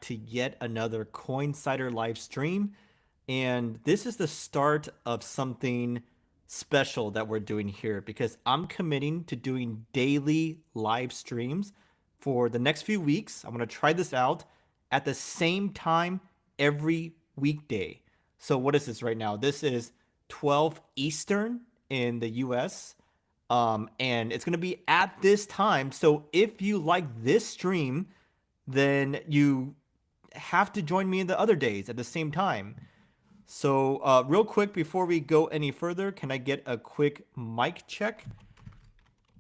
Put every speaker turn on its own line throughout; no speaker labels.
to yet another Coinsider live stream. And this is the start of something special that we're doing here because I'm committing to doing daily live streams for the next few weeks. I'm going to try this out at the same time every weekday. So what is this right now? This is 12 Eastern in the US. And it's going to be at this time. So if you like this stream, then you have to join me in the other days at the same time. So real quick, before we go any further, can I get a quick mic check?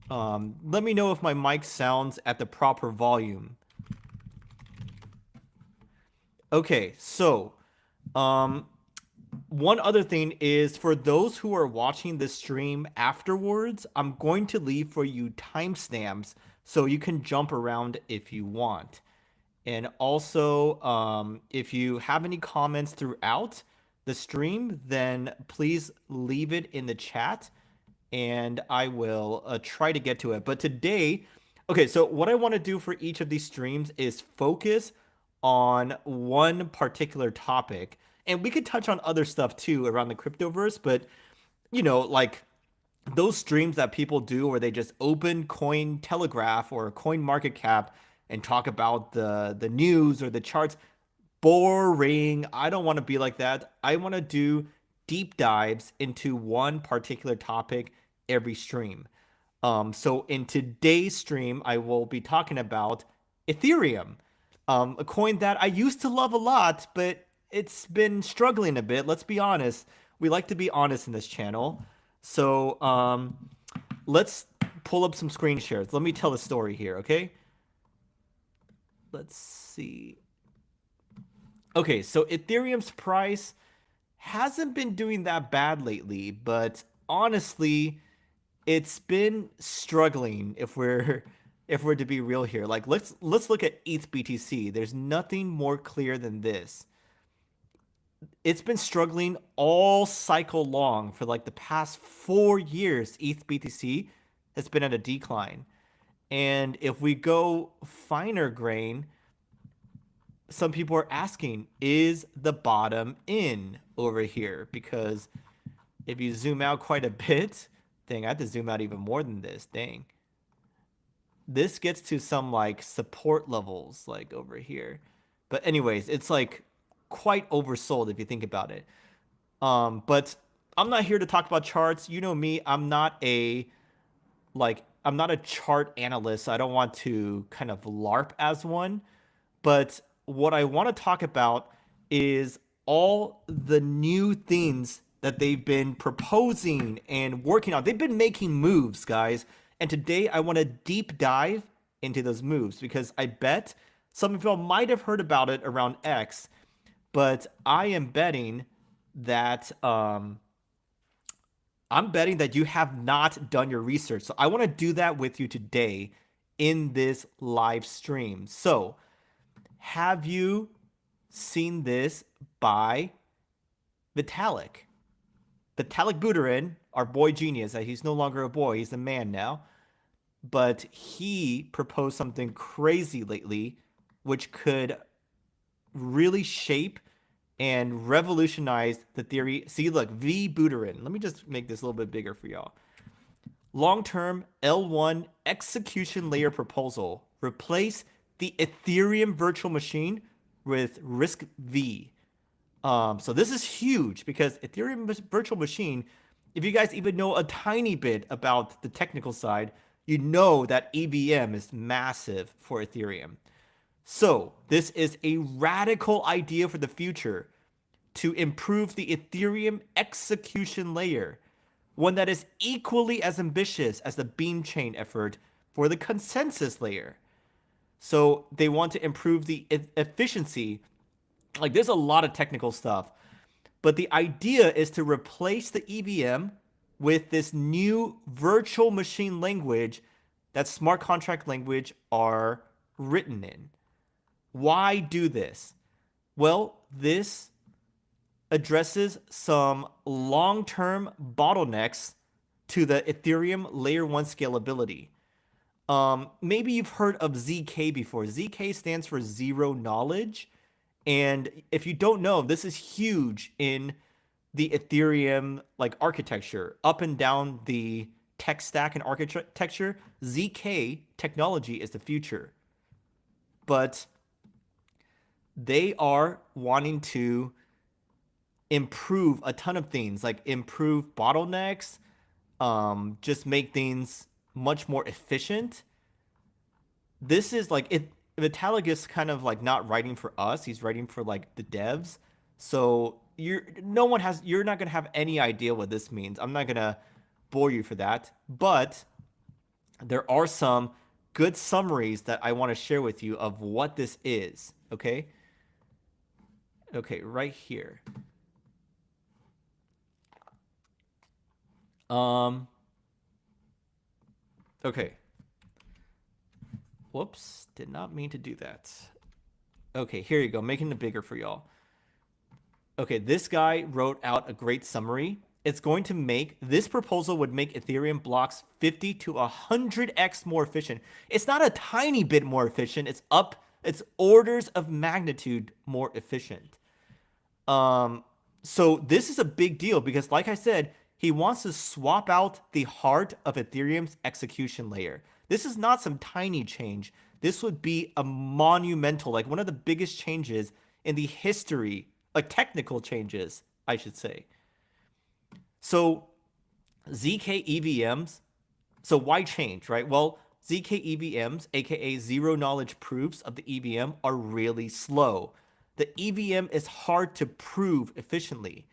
Let me know if my mic sounds at the proper volume. Okay, so one other thing is for those who are watching this stream afterwards, I'm going to leave for you timestamps so you can jump around if you want. And also, if you have any comments throughout the stream, then please leave it in the chat and I will try to get to it. But today, okay, so what I want to do for each of these streams is focus on one particular topic. And we could touch on other stuff too around the cryptoverse, but you know, like those streams that people do where they just open Coin Telegraph or Coin Market Cap and talk about the news or the charts, boring. I don't want to be like that. I want to do deep dives into one particular topic every stream. So in today's stream, I will be talking about Ethereum, a coin that I used to love a lot, but it's been struggling a bit. Let's be honest. We like to be honest in this channel. So let's pull up some screen shares. Let me tell the story here, okay? Let's see. Okay, so Ethereum's price hasn't been doing that bad lately, but honestly, it's been struggling if we're to be real here. Like let's look at ETH BTC. There's nothing more clear than this. It's been struggling all cycle long for like the past 4 years. ETH BTC has been at a decline. And if we go finer grain, some people are asking, is the bottom in over here? Because if you zoom out quite a bit, dang, I have to zoom out even more than this, dang. This gets to some like support levels like over here. But anyways, it's like quite oversold if you think about it. But I'm not here to talk about charts. You know me, I'm not a chart analyst. So I don't want to kind of LARP as one. But what I want to talk about is all the new things that they've been proposing and working on. They've been making moves, guys. And today I want to deep dive into those moves because I bet some of y'all might have heard about it around X, but I am betting that you have not done your research. So I want to do that with you today in this live stream. So have you seen this by Vitalik? Vitalik Buterin, our boy genius. He's no longer a boy, he's a man now. But he proposed something crazy lately, which could really shape and revolutionize the theory. See, look, V Buterin. Let me just make this a little bit bigger for y'all. Long-term L1 execution layer proposal. Replace the Ethereum virtual machine with RISC-V. So this is huge because Ethereum virtual machine, if you guys even know a tiny bit about the technical side, you know that EVM is massive for Ethereum. So this is a radical idea for the future to improve the Ethereum execution layer, one that is equally as ambitious as the Beam chain effort for the consensus layer. So they want to improve the efficiency. Like there's a lot of technical stuff, but the idea is to replace the EVM with this new virtual machine language that smart contract language are written in. Why do this? Well, this addresses some long-term bottlenecks to the Ethereum layer 1 scalability. Maybe you've heard of ZK before. ZK stands for zero knowledge. And if you don't know, this is huge in the Ethereum like architecture, up and down the tech stack and architecture. ZK technology is the future. But they are wanting to improve a ton of things, like improve bottlenecks, just make things much more efficient. This is like it. Vitalik is kind of like not writing for us; he's writing for like the devs. So you're not gonna have any idea what this means. I'm not gonna bore you for that, but there are some good summaries that I want to share with you of what this is. Okay. Okay, right here. Okay. Whoops, did not mean to do that. Okay, here you go, making it bigger for y'all. Okay, this guy wrote out a great summary. It's going to make, this proposal would make Ethereum blocks 50 to 100x more efficient. It's not a tiny bit more efficient, it's orders of magnitude more efficient. So this is a big deal because like I said, he wants to swap out the heart of Ethereum's execution layer. This is not some tiny change. This would be a monumental, like one of the biggest changes in the history, like technical changes, I should say. So ZK EVMs, so why change, right? Well, ZK EVMs, aka zero knowledge proofs of the EVM, are really slow. The EVM is hard to prove efficiently.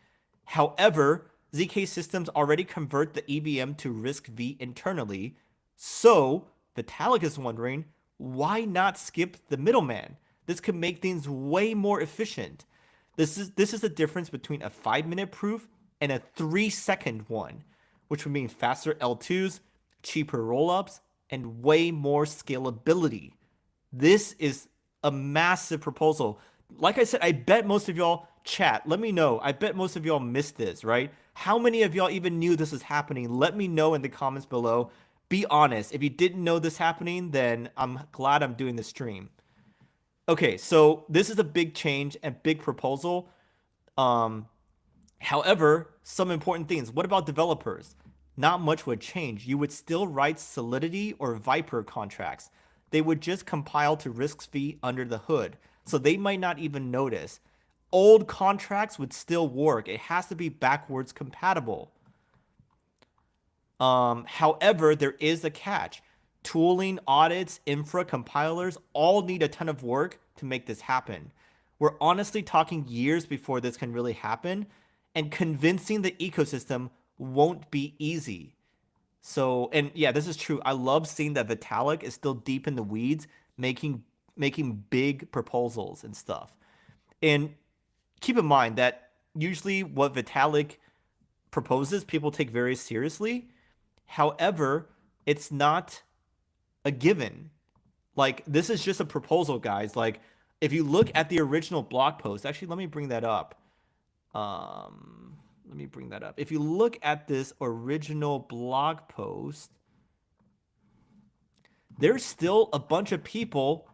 However, ZK systems already convert the EVM to RISC-V internally. So Vitalik is wondering, why not skip the middleman? This could make things way more efficient. This is the difference between a 5-minute proof and a 3-second one, which would mean faster L2s, cheaper rollups, and way more scalability. This is a massive proposal. Like I said, I bet most of y'all chat. Let me know. I bet most of y'all missed this, right? How many of y'all even knew this was happening? Let me know in the comments below. Be honest. If you didn't know this happening, then I'm glad I'm doing the stream. Okay, so this is a big change and big proposal. However, some important things. What about developers? Not much would change. You would still write Solidity or Viper contracts. They would just compile to RISC-V under the hood. So they might not even notice. Old contracts would still work. It has to be backwards compatible. However, there is a catch. Tooling, audits, infra, compilers all need a ton of work to make this happen. We're honestly talking years before this can really happen, and convincing the ecosystem won't be easy. So, and yeah, this is true. I love seeing that Vitalik is still deep in the weeds, making big proposals and stuff. And keep in mind that usually what Vitalik proposes, people take very seriously. However, it's not a given. Like, this is just a proposal, guys. Like, if you look at the original blog post, actually, let me bring that up. If you look at this original blog post, there's still a bunch of people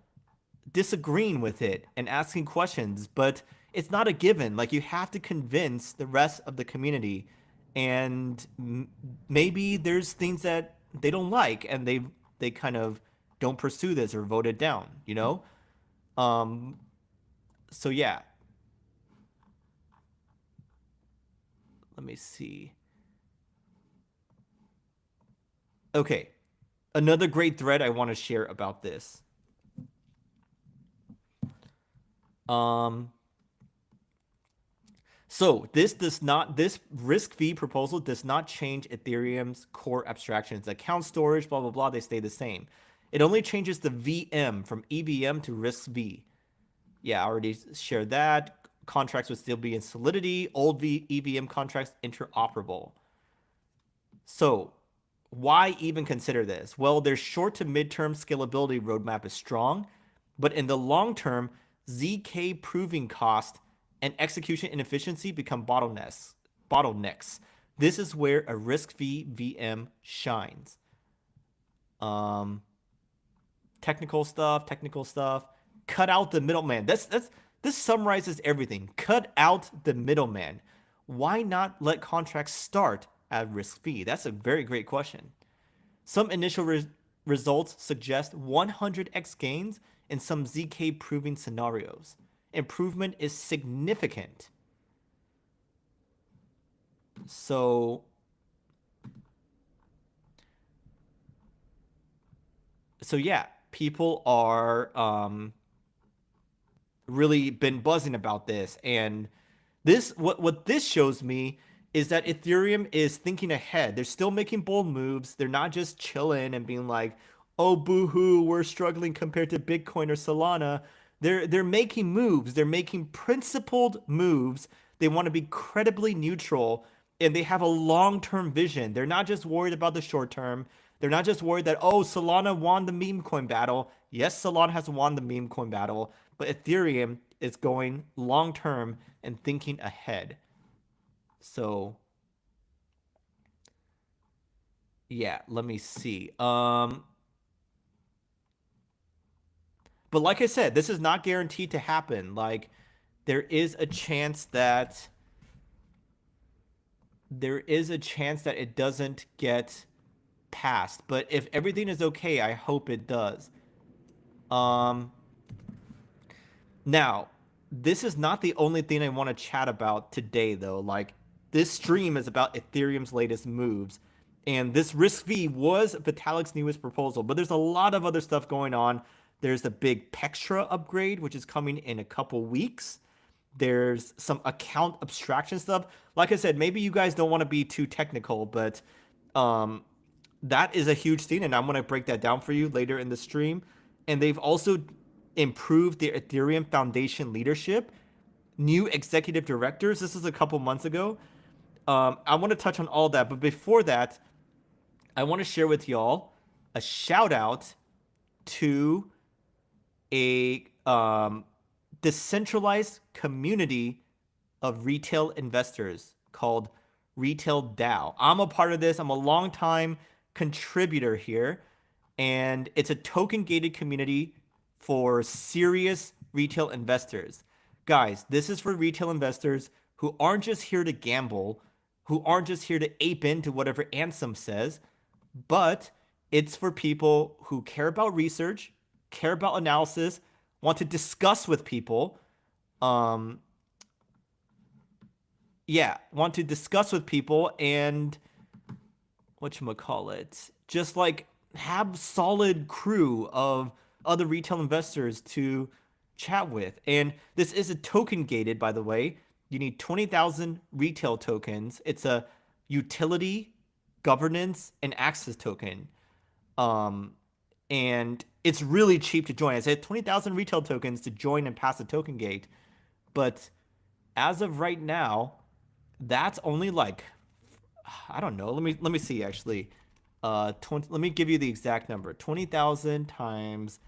disagreeing with it and asking questions, but it's not a given. Like, you have to convince the rest of the community, and maybe there's things that they don't like, and they kind of don't pursue this or vote it down, you know? So yeah. Let me see. Okay. Another great thread I want to share about this. So this RISC-V proposal does not change Ethereum's core abstractions. Account storage, blah, blah, blah, they stay the same. It only changes the VM from EVM to RISC-V. Yeah, I already shared that. Contracts would still be in Solidity. Old EVM contracts interoperable. So why even consider this? Well, their short to midterm scalability roadmap is strong, but in the long term, ZK proving cost and execution inefficiency become bottlenecks. This is where a RISC-V VM shines. technical stuff, cut out the middleman. This summarizes everything. Cut out the middleman. Why not let contracts start at RISC-V? That's a very great question. Some initial results suggest 100x gains in some ZK proving scenarios. Improvement is significant. So yeah, people are really been buzzing about this, and this what this shows me is that Ethereum is thinking ahead. They're still making bold moves. They're not just chilling and being like, "Oh, boo-hoo, we're struggling compared to Bitcoin or Solana." They're making moves. They're making principled moves. They want to be credibly neutral, and they have a long-term vision. They're not just worried about the short term. They're not just worried that, oh, Solana won the meme coin battle. Yes, Solana has won the meme coin battle, but Ethereum is going long-term and thinking ahead. So, yeah, let me see. But like I said, this is not guaranteed to happen. Like, there is a chance that it doesn't get passed. But if everything is okay, I hope it does. Now, this is not the only thing I want to chat about today, though. Like, this stream is about Ethereum's latest moves. And this RISC-V was Vitalik's newest proposal, but there's a lot of other stuff going on. There's the big Pextra upgrade, which is coming in a couple weeks. There's some account abstraction stuff. Like I said, maybe you guys don't want to be too technical, but that is a huge thing, and I'm going to break that down for you later in the stream. And they've also improved their Ethereum Foundation leadership. New executive directors. This is a couple months ago. I want to touch on all that, but before that, I want to share with y'all a shout out to a decentralized community of retail investors called Retail DAO. I'm a part of this. I'm a longtime contributor here, and it's a token gated community for serious retail investors. Guys, this is for retail investors who aren't just here to gamble, who aren't just here to ape into whatever Ansem says, but it's for people who care about research, care about analysis, want to discuss with people, want to discuss with people and whatchamacallit, just like have solid crew of other retail investors to chat with. And this is a token gated, by the way. You need 20,000 retail tokens. It's a utility, governance, and access token. And it's really cheap to join. I said 20,000 retail tokens to join and pass the token gate. But as of right now, that's only like, I don't know. Let me see actually. Let me give you the exact number. 20,000 times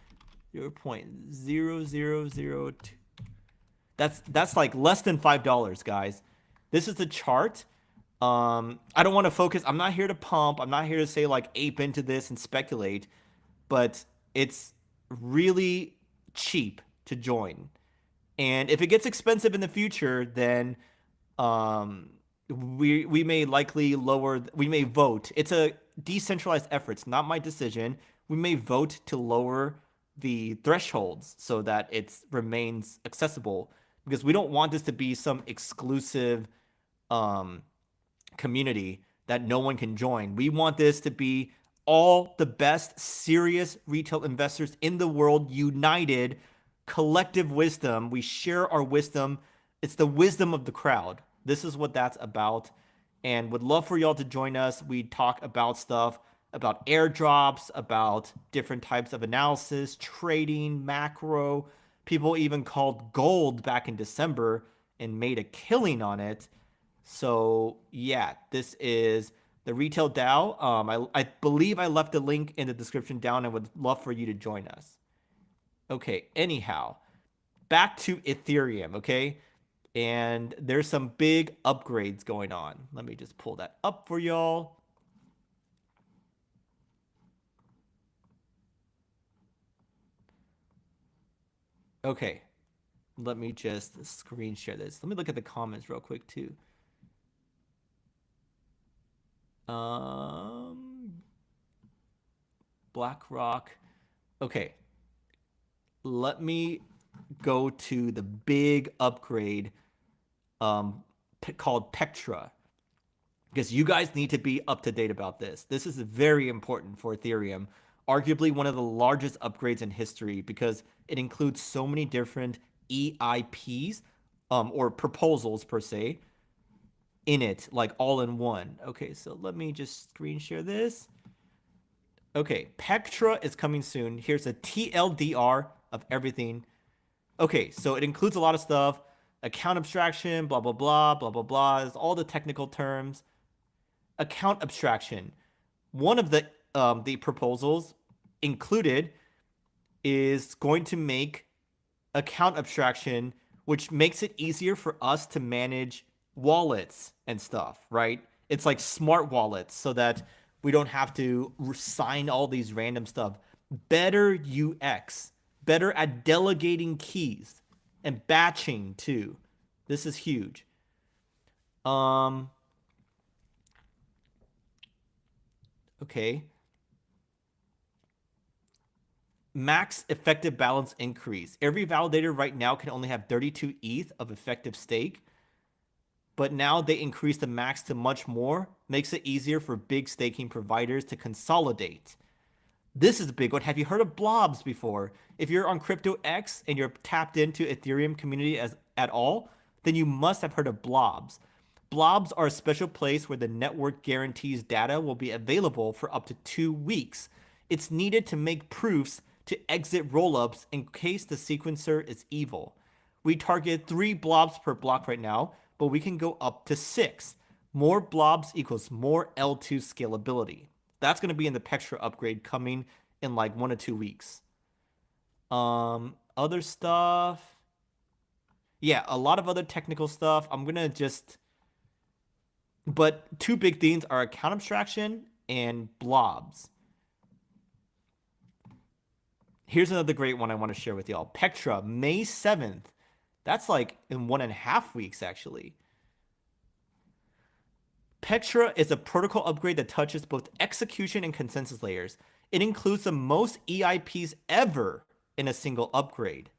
0.0002. That's like less than $5, guys. This is the chart. I don't want to focus. I'm not here to pump. I'm not here to say like ape into this and speculate, but it's really cheap to join. And if it gets expensive in the future, then we may likely lower. We may vote. It's a decentralized effort. It's not my decision. We may vote to lower the thresholds so that it remains accessible, because we don't want this to be some exclusive community that no one can join. We want this to be all the best serious retail investors in the world united, collective wisdom. We share our wisdom. It's the wisdom of the crowd. This is what that's about, and would love for y'all to join us. We talk about stuff about airdrops, about different types of analysis, trading, macro. People even called gold back in December and made a killing on it. So yeah, this is the Retail DAO. I believe I left the link in the description down. I would love for you to join us. Okay, anyhow, back to Ethereum, okay? And there's some big upgrades going on. Let me just pull that up for y'all. Okay, let me just screen share this. Let me look at the comments real quick too. BlackRock. Okay, let me go to the big upgrade called Pectra, because you guys need to be up to date about this. This is very important for Ethereum, arguably one of the largest upgrades in history because it includes so many different EIPs or proposals per se in it, like all in one. Okay, so let me just screen share this. Okay, Pectra is coming soon. Here's a TLDR of everything. Okay, so it includes a lot of stuff. Account abstraction, blah, blah, blah, blah, blah, blah. It's all the technical terms. Account abstraction. One of the proposals included is going to make account abstraction, which makes it easier for us to manage wallets and stuff, right? It's like smart wallets so that we don't have to sign all these random stuff. Better UX, better at delegating keys and batching too. This is huge. Okay. Max effective balance increase. Every validator right now can only have 32 ETH of effective stake, but now they increase the max to much more, makes it easier for big staking providers to consolidate. This is a big one. Have you heard of blobs before? If you're on CryptoX and you're tapped into Ethereum community at all, then you must have heard of blobs. Blobs are a special place where the network guarantees data will be available for up to 2 weeks. It's needed to make proofs to exit rollups in case the sequencer is evil. We target 3 blobs per block right now, but we can go up to 6. More blobs equals more L2 scalability. That's going to be in the Pectra upgrade coming in like 1 to 2 weeks. Other stuff. Yeah, a lot of other technical stuff. I'm going to just... But 2 big themes are account abstraction and blobs. Here's another great one I want to share with y'all. Pectra, May 7th. That's like in 1.5 weeks, actually. Pectra is a protocol upgrade that touches both execution and consensus layers. It includes the most EIPs ever in a single upgrade.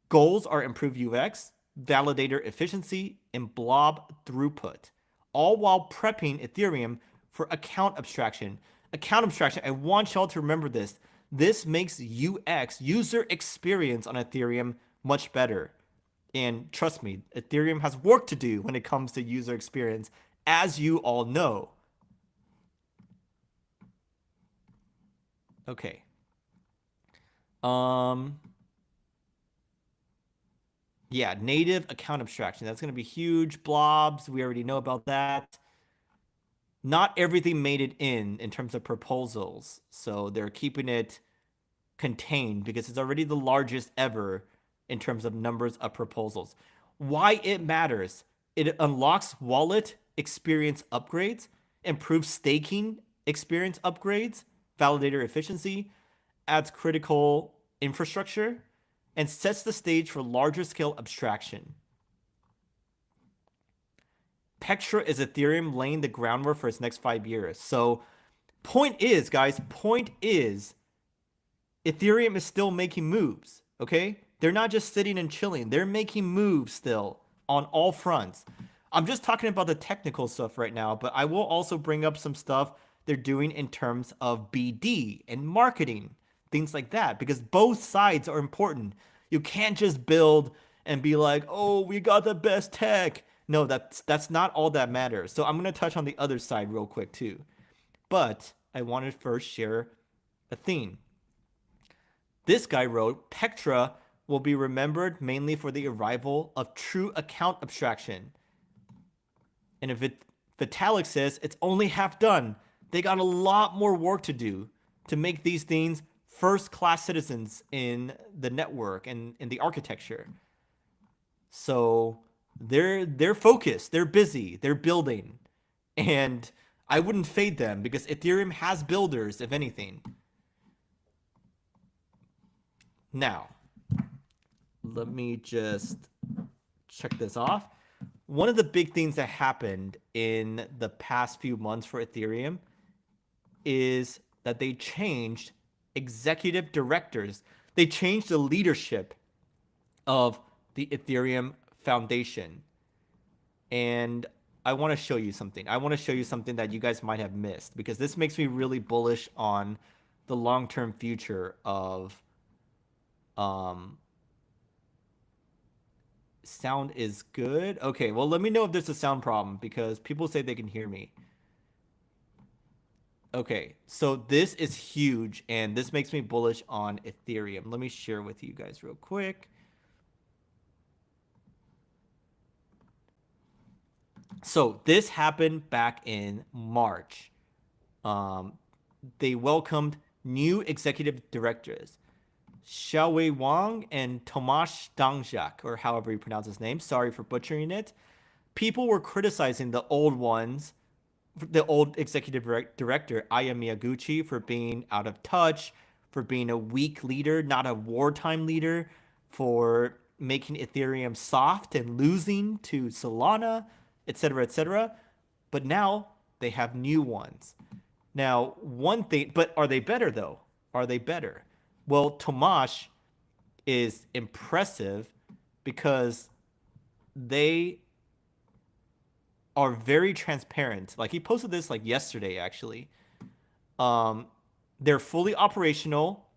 Goals are improved UX, validator efficiency, and blob throughput, all while prepping Ethereum for account abstraction. Account abstraction, I want y'all to remember this. This makes UX, user experience on Ethereum, much better. And trust me, Ethereum has work to do when it comes to user experience, as you all know. Okay. Yeah, native account abstraction. That's going to be huge. Blobs, we already know about that. Not everything made it in terms of proposals. So they're keeping it contained because it's already the largest ever in terms of numbers of proposals. Why it matters. It unlocks wallet experience upgrades, improves staking experience upgrades, validator efficiency, adds critical infrastructure, and sets the stage for larger scale abstraction. Pectra is Ethereum laying the groundwork for its next 5 years. So point is, guys, Ethereum is still making moves, okay? They're not just sitting and chilling. They're making moves still on all fronts. I'm just talking about the technical stuff right now, but I will also bring up some stuff they're doing in terms of BD and marketing, things like that, because both sides are important. You can't just build and be like, oh, we got the best tech. No, that's not all that matters. So I'm going to touch on the other side real quick too. But I want to first share a theme. This guy wrote, Pectra will be remembered mainly for the arrival of true account abstraction. And if Vitalik says it's only half done, they got a lot more work to do to make these things first-class citizens in the network and in the architecture. So they're focused, they're busy, they're building. And I wouldn't fade them because Ethereum has builders, if anything. Now, let me just check this off. One of the big things that happened in the past few months for Ethereum is that they changed executive directors. They changed the leadership of the Ethereum Foundation. And I want to show you something. I want to show you something that you guys might have missed, because this makes me really bullish on the long-term future of sound is good. Okay, well, let me know if there's a sound problem, because people say they can hear me. Okay, so this is huge, and this makes me bullish on Ethereum. Let me share with you guys real quick. So this happened back in March. They welcomed new executive directors, Xiaowei Wang and Tomasz Dangjak, or however you pronounce his name. Sorry for butchering it. People were criticizing the old ones, the old executive director, Aya Miyaguchi, for being out of touch, for being a weak leader, not a wartime leader, for making Ethereum soft and losing to Solana, etc., etc. But now they have new ones. Now, one thing, but are they better though? Are they better? Well, Tomasz is impressive because they are very transparent. Like, he posted this like yesterday, actually. They're fully operational,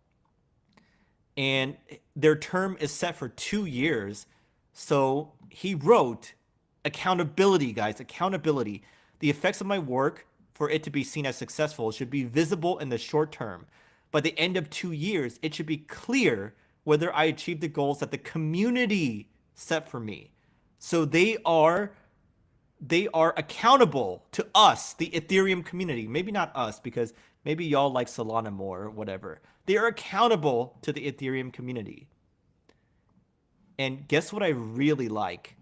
and their term is set for 2 years. So he wrote, accountability, guys, accountability. The effects of my work, for it to be seen as successful, should be visible in the short term. By the end of 2 years, it should be clear whether I achieved the goals that the community set for me. So they are accountable to us, the Ethereum community. Maybe not us, because maybe y'all like Solana more or whatever. They are accountable to the Ethereum community. And guess what I really like?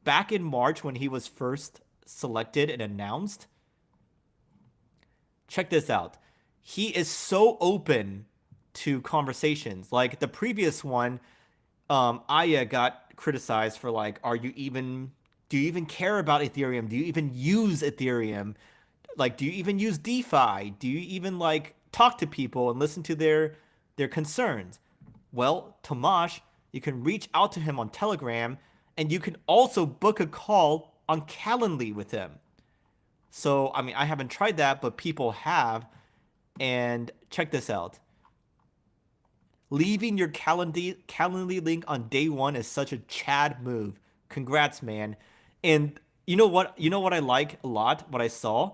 Back in March, when he was first selected and announced, check this out. He is so open to conversations. Like the previous one, Aya got criticized for like, do you even care about Ethereum? Do you even use Ethereum? Like, do you even use DeFi? Do you even like talk to people and listen to their concerns? Well, Tomasz, you can reach out to him on Telegram, and you can also book a call on Calendly with him. So, I mean, I haven't tried that, but people have. And check this out. Leaving your Calendly link on day one is such a Chad move. Congrats, man. And you know what? You know what I like a lot? What I saw?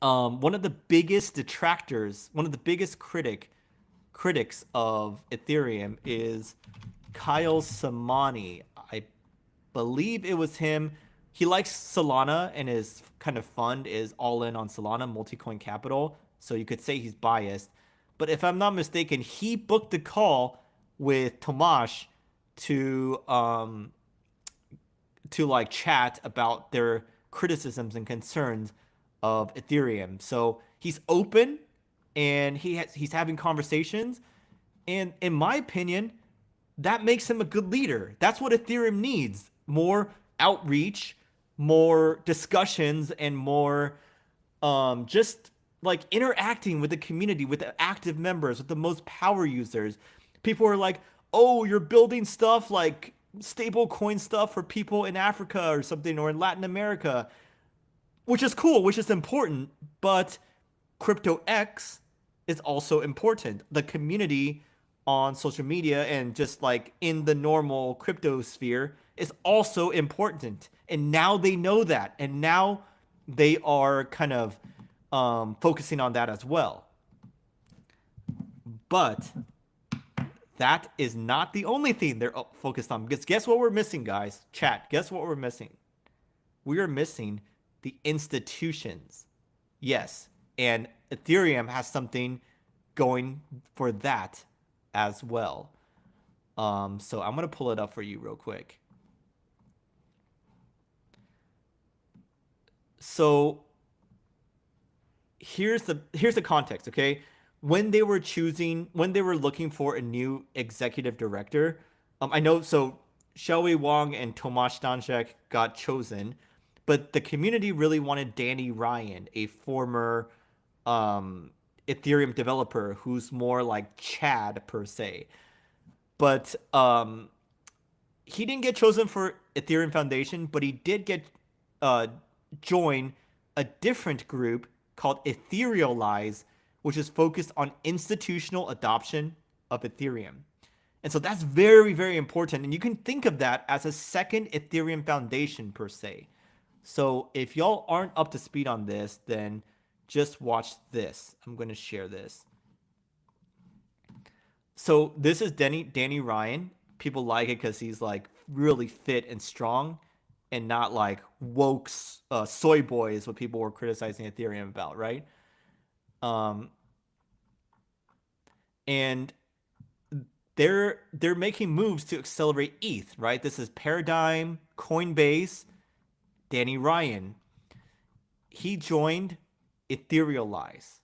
One of the biggest detractors, one of the biggest critics of Ethereum is Kyle Samani. I believe it was him. He likes Solana, and his kind of fund is all in on Solana, Multicoin Capital. So you could say he's biased. But if I'm not mistaken, he booked a call with Tomasz to like chat about their criticisms and concerns of Ethereum. So he's open, and he's having conversations. And in my opinion, that makes him a good leader. That's what Ethereum needs. More outreach, more discussions, and more just like interacting with the community, with the active members, with the most power users. People are like, oh, you're building stuff like stable coin stuff for people in Africa or something, or in Latin America, which is cool, which is important. But Crypto X is also important. The community on social media and just like in the normal crypto sphere is also important. And now they know that. And now they are kind of focusing on that as well. But that is not the only thing they're focused on. Because guess what we're missing, guys? Chat, guess what we're missing? We are missing the institutions. Yes, and Ethereum has something going for that as well. So I'm going to pull it up for you real quick. So here's the context, okay? When they were looking for a new executive director, I know, so Shelby Wong and Tomasz Stanchek got chosen, but the community really wanted Danny Ryan, a former Ethereum developer who's more like Chad per se. But he didn't get chosen for Ethereum Foundation, but he did get uh, join a different group called Etherealize, which is focused on institutional adoption of Ethereum. And so that's very, very important. And you can think of that as a second Ethereum Foundation per se. So if y'all aren't up to speed on this, then just watch this. I'm going to share this. So this is Danny Ryan. People like it because he's like really fit and strong, and not like woke soy boy is what people were criticizing Ethereum about, right? Um, and they're making moves to accelerate ETH, right? This is Paradigm, Coinbase, Danny Ryan. He joined Etherealize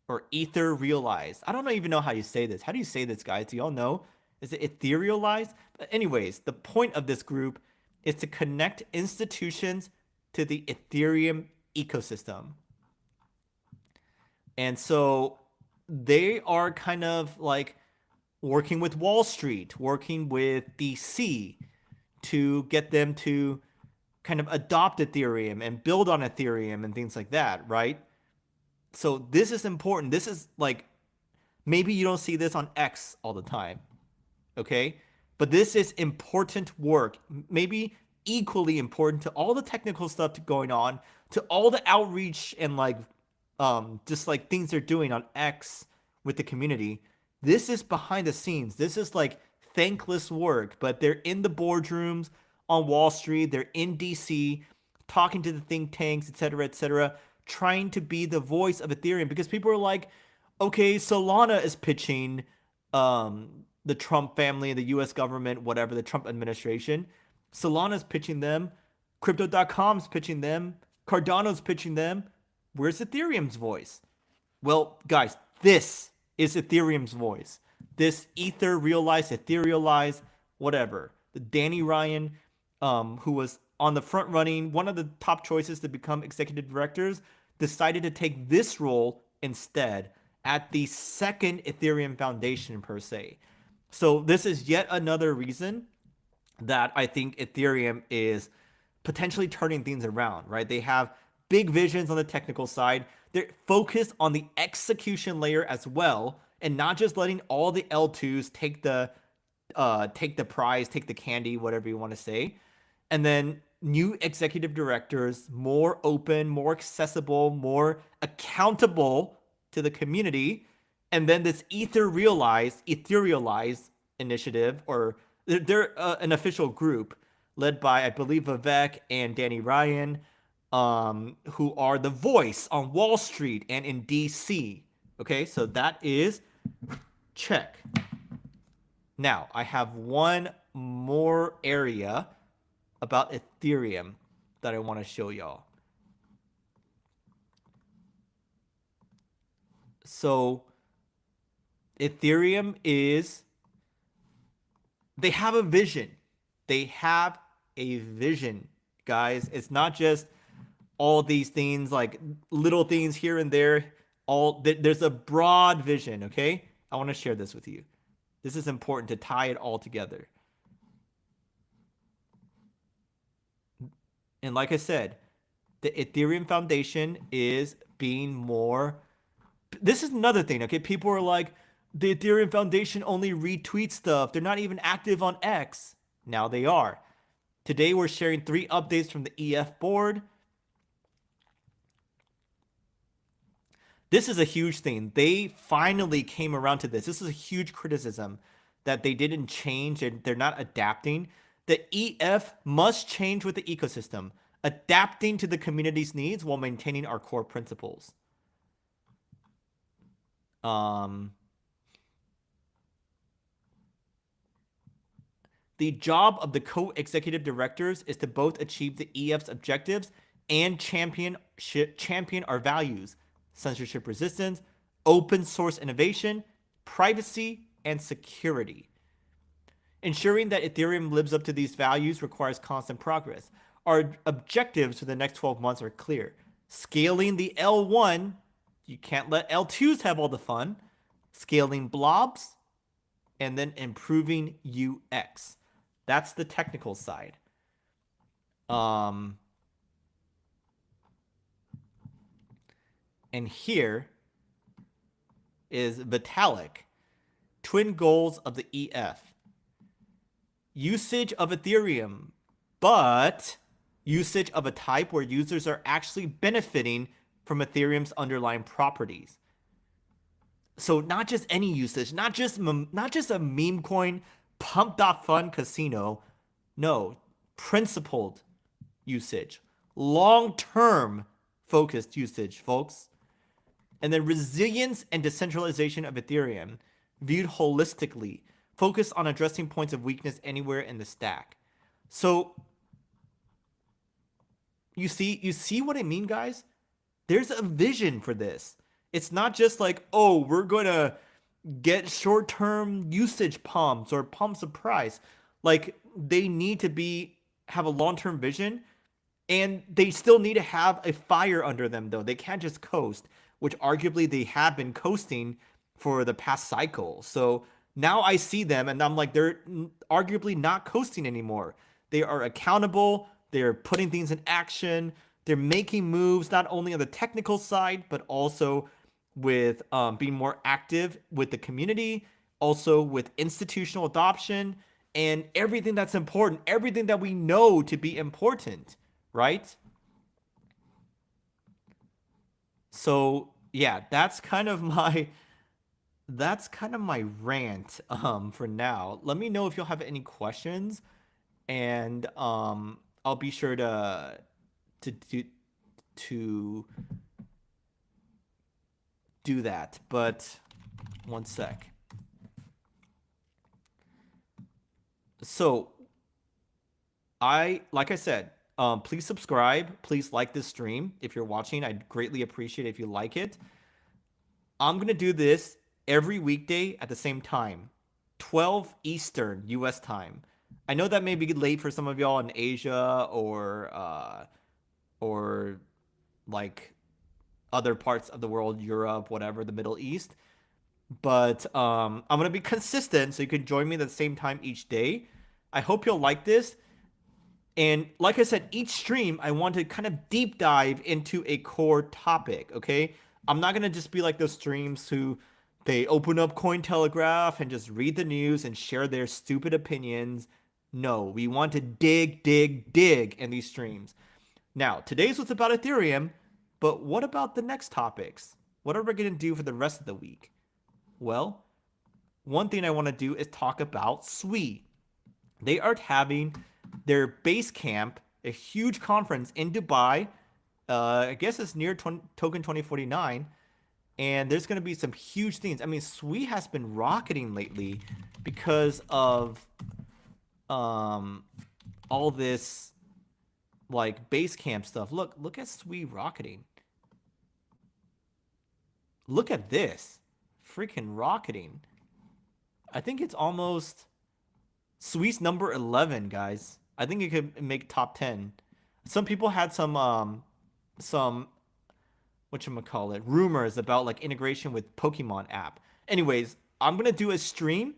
or Ether Realize. I don't even know how you say this. How do you say this, guys? Do y'all know? Is it Etherealize? But anyways, the point of this group is to connect institutions to the Ethereum ecosystem. And so they are kind of like working with Wall Street, working with DC to get them to kind of adopt Ethereum and build on Ethereum and things like that, right? So this is important. This is like, maybe you don't see this on X all the time, okay? But this is important work, maybe equally important to all the technical stuff going on, to all the outreach and like just like things they're doing on X with the community. This is behind the scenes. This is like thankless work, but they're in the boardrooms on Wall Street. They're in DC talking to the think tanks, et cetera, trying to be the voice of Ethereum, because people are like, okay, Solana is pitching the Trump family, the US government, whatever, the Trump administration. Solana's pitching them. Crypto.com's pitching them. Cardano's pitching them. Where's Ethereum's voice? Well, guys, this is Ethereum's voice. This Ether Realize, Etherealize, whatever. The Danny Ryan, who was on the front running, one of the top choices to become executive directors, decided to take this role instead at the second Ethereum Foundation per se. So this is yet another reason that I think Ethereum is potentially turning things around, right? They have big visions on the technical side. They're focused on the execution layer as well, and not just letting all the L2s take the prize, take the candy, whatever you want to say. And then new executive directors, more open, more accessible, more accountable to the community. And then this Etherealize initiative, or they're an official group led by, I believe, Vivek and Danny Ryan, who are the voice on Wall Street and in DC. Okay, so that is check. Now, I have one more area about Ethereum that I want to show y'all. So Ethereum they have a vision. They have a vision, guys. It's not just all these things, like little things here and there. There's a broad vision, okay? I want to share this with you. This is important to tie it all together. And like I said, the Ethereum Foundation is being more... This is another thing, okay? People are like, the Ethereum Foundation only retweets stuff. They're not even active on X. Now they are. Today we're sharing 3 updates from the EF board. This is a huge thing. They finally came around to this. This is a huge criticism that they didn't change and they're not adapting. The EF must change with the ecosystem, adapting to the community's needs while maintaining our core principles. The job of the co-executive directors is to both achieve the EF's objectives and champion our values: censorship resistance, open source innovation, privacy, and security. Ensuring that Ethereum lives up to these values requires constant progress. Our objectives for the next 12 months are clear. Scaling the L1, you can't let L2s have all the fun. Scaling blobs, and then improving UX. That's the technical side. And here is Vitalik. Twin goals of the EF. Usage of Ethereum, but usage of a type where users are actually benefiting from Ethereum's underlying properties. So not just any usage, not just a meme coin pump.fun casino. No, principled usage, long-term focused usage, folks. And then resilience and decentralization of Ethereum, viewed holistically, focus on addressing points of weakness anywhere in the stack. So you see what I mean, guys? There's a vision for this. It's not just like, oh, we're going to get short-term usage pumps or pumps of price. Like, they need to have a long-term vision, and they still need to have a fire under them, though. They can't just coast, which arguably they have been coasting for the past cycle. So now I see them, and I'm like, they're arguably not coasting anymore. They are accountable. They're putting things in action. They're making moves, not only on the technical side, but also with being more active with the community, also with institutional adoption, and everything that's important, everything that we know to be important, right? So yeah, that's kind of my rant for now. Let me know if you'll have any questions, and I'll be sure to do that. But one sec. So like I said, please subscribe. Please like this stream if you're watching. I'd greatly appreciate it if you like it. I'm going to do this every weekday at the same time, 12 Eastern US time. I know that may be late for some of y'all in Asia or like other parts of the world, Europe, whatever, the Middle East. But I'm going to be consistent, so you can join me at the same time each day. I hope you'll like this. And like I said, each stream, I want to kind of deep dive into a core topic, okay? I'm not going to just be like those streams who they open up Cointelegraph and just read the news and share their stupid opinions. No, we want to dig in these streams. Now, today's what's about Ethereum, but what about the next topics? What are we going to do for the rest of the week? Well, one thing I want to do is talk about SWE. They are having their base camp, a huge conference in Dubai. I guess it's near Token 2049. And there's going to be some huge things. I mean, SWE has been rocketing lately because of all this like base camp stuff. Look at SWE rocketing. Look at this. Freaking rocketing. I think it's almost SWE's number 11, guys. I think it could make top 10. Some people had some whatchamacallit, rumors about like integration with Pokemon app. Anyways, I'm going to do a stream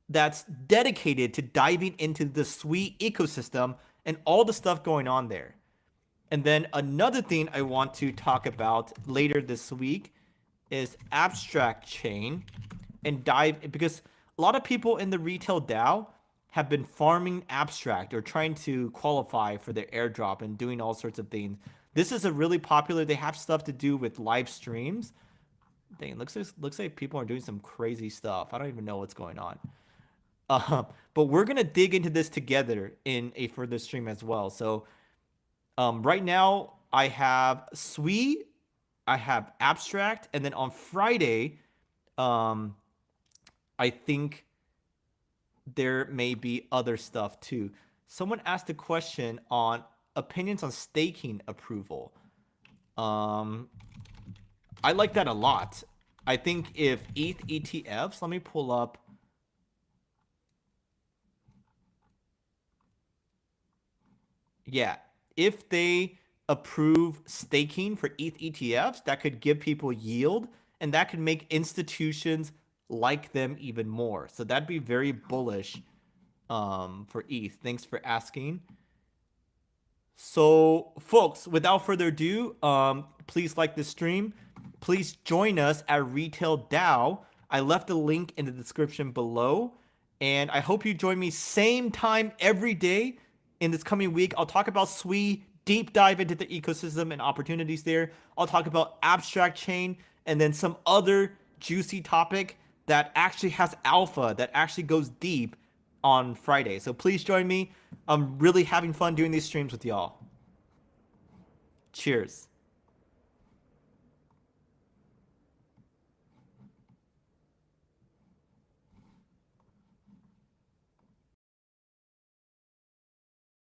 that's dedicated to diving into the SWE ecosystem and all the stuff going on there. And then another thing I want to talk about later this week is abstract chain and dive, because a lot of people in the Retail DAO have been farming abstract or trying to qualify for their airdrop and doing all sorts of things. This is a really popular, they have stuff to do with live streams. Dang, looks like people are doing some crazy stuff. I don't even know what's going on. But we're going to dig into this together in a further stream as well. So right now I have SWE, I have abstract, and then on Friday, I think there may be other stuff too. Someone asked a question on opinions on staking approval. I like that a lot. I think if ETH ETFs, let me pull up Yeah, if they approve staking for ETH ETFs, that could give people yield, and that could make institutions like them even more. So that'd be very bullish for ETH. Thanks for asking. So, folks, without further ado, please like this stream. Please join us at Retail DAO. I left a link in the description below. And I hope you join me same time every day in this coming week. I'll talk about SWE, deep dive into the ecosystem and opportunities there. I'll talk about abstract chain and then some other juicy topic that actually has alpha, that actually goes deep on Friday. So please join me. I'm really having fun doing these streams with y'all. Cheers.